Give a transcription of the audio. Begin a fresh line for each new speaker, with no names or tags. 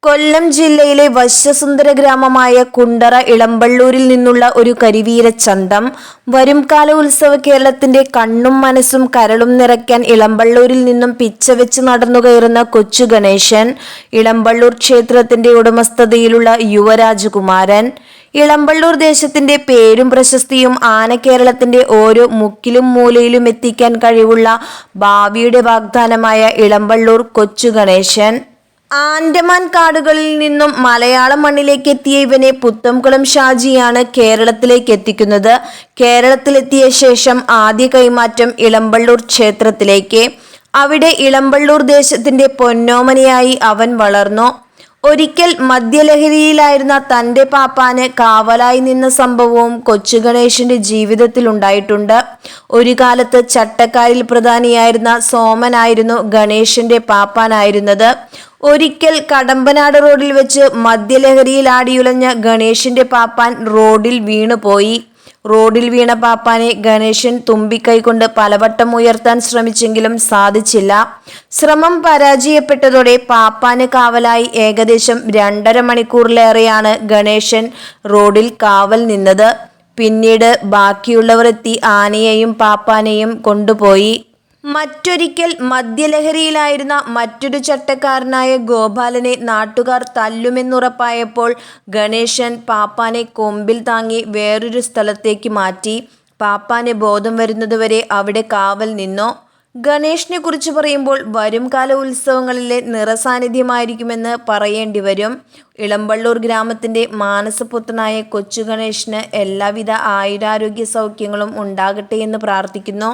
കൊല്ലം ജില്ലയിലെ വശ്യസുന്ദര ഗ്രാമമായ കുണ്ടറ ഇളമ്പള്ളൂരിൽ നിന്നുള്ള ഒരു കരിവീരച്ചന്തം. വരുംകാല ഉത്സവ കേരളത്തിന്റെ കണ്ണും മനസ്സും കരളും നിറയ്ക്കാൻ ഇളമ്പള്ളൂരിൽ നിന്നും പിച്ചവെച്ച് നടന്നുകയറുന്ന കൊച്ചു ഗണേശൻ. ഇളമ്പള്ളൂർ ക്ഷേത്രത്തിന്റെ ഉടമസ്ഥതയിലുള്ള യുവരാജകുമാരൻ. ഇളമ്പള്ളൂർ ദേശത്തിന്റെ പേരും പ്രശസ്തിയും കേരളത്തിന്റെ ഓരോ മുക്കിലും മൂലയിലും എത്തിക്കാൻ കഴിവുള്ള ഭാവിയുടെ വാഗ്ദാനമായ ഇളമ്പള്ളൂർ കൊച്ചു ഗണേശൻ. ആൻഡമാൻ കാടുകളിൽ നിന്നും മലയാള മണ്ണിലേക്ക് എത്തിയ ഇവനെ പുത്തംകുളം ഷാജിയാണ് കേരളത്തിലേക്ക് എത്തിക്കുന്നത്. കേരളത്തിലെത്തിയ ശേഷം ആദ്യ കൈമാറ്റം ഇളമ്പള്ളൂർ ക്ഷേത്രത്തിലേക്ക്. അവിടെ ഇളമ്പള്ളൂർ ദേശത്തിന്റെ പൊന്നോമനയായി അവൻ വളർന്നു. ഒരിക്കൽ മദ്യലഹരിയിലായിരുന്ന തൻ്റെ പാപ്പാന് കാവലായി നിന്ന സംഭവവും കൊച്ചു ഗണേശന്റെ ജീവിതത്തിൽ ഉണ്ടായിട്ടുണ്ട്. ഒരു കാലത്ത് ചട്ടക്കാരിൽ പ്രധാനിയായിരുന്ന സോമനായിരുന്നു ഗണേശന്റെ പാപ്പാനായിരുന്നത്. ഒരിക്കൽ കടമ്പനാട് റോഡിൽ വെച്ച് മദ്യലഹരിയിൽ ആടിയുലഞ്ഞ ഗണേശന്റെ പാപ്പാൻ റോഡിൽ വീണുപോയി. റോഡിൽ വീണ പാപ്പാനെ ഗണേശൻ തുമ്പിക്കൈ കൊണ്ട് പലവട്ടം ഉയർത്താൻ ശ്രമിച്ചെങ്കിലും സാധിച്ചില്ല. ശ്രമം പരാജയപ്പെട്ടതോടെ പാപ്പാന് കാവലായി ഏകദേശം 2.5 മണിക്കൂറിലേറെയാണ് ഗണേശൻ റോഡിൽ കാവൽ നിന്നത്. പിന്നീട് ബാക്കിയുള്ളവർ എത്തി ആനയെയും പാപ്പാനെയും കൊണ്ടുപോയി. മറ്റൊരിക്കൽ മദ്യലഹരിയിലായിരുന്ന മറ്റൊരു ചട്ടക്കാരനായ ഗോപാലനെ നാട്ടുകാർ തല്ലുമെന്നുറപ്പായപ്പോൾ ഗണേശൻ പാപ്പാനെ കൊമ്പിൽ താങ്ങി വേറൊരു സ്ഥലത്തേക്ക് മാറ്റി. പാപ്പാന് ബോധം വരുന്നതുവരെ അവിടെ കാവൽ നിന്നു. ഗണേശനെ കുറിച്ച് പറയുമ്പോൾ വരുംകാല ഉത്സവങ്ങളിലെ നിറസാന്നിധ്യമായിരിക്കുമെന്ന് പറയേണ്ടി വരും. ഇളമ്പള്ളൂർ ഗ്രാമത്തിന്റെ മാനസപുത്രനായ കൊച്ചു ഗണേശന് എല്ലാവിധ ആയുരാരോഗ്യ സൗഖ്യങ്ങളും ഉണ്ടാകട്ടെ എന്ന് പ്രാർത്ഥിക്കുന്നു.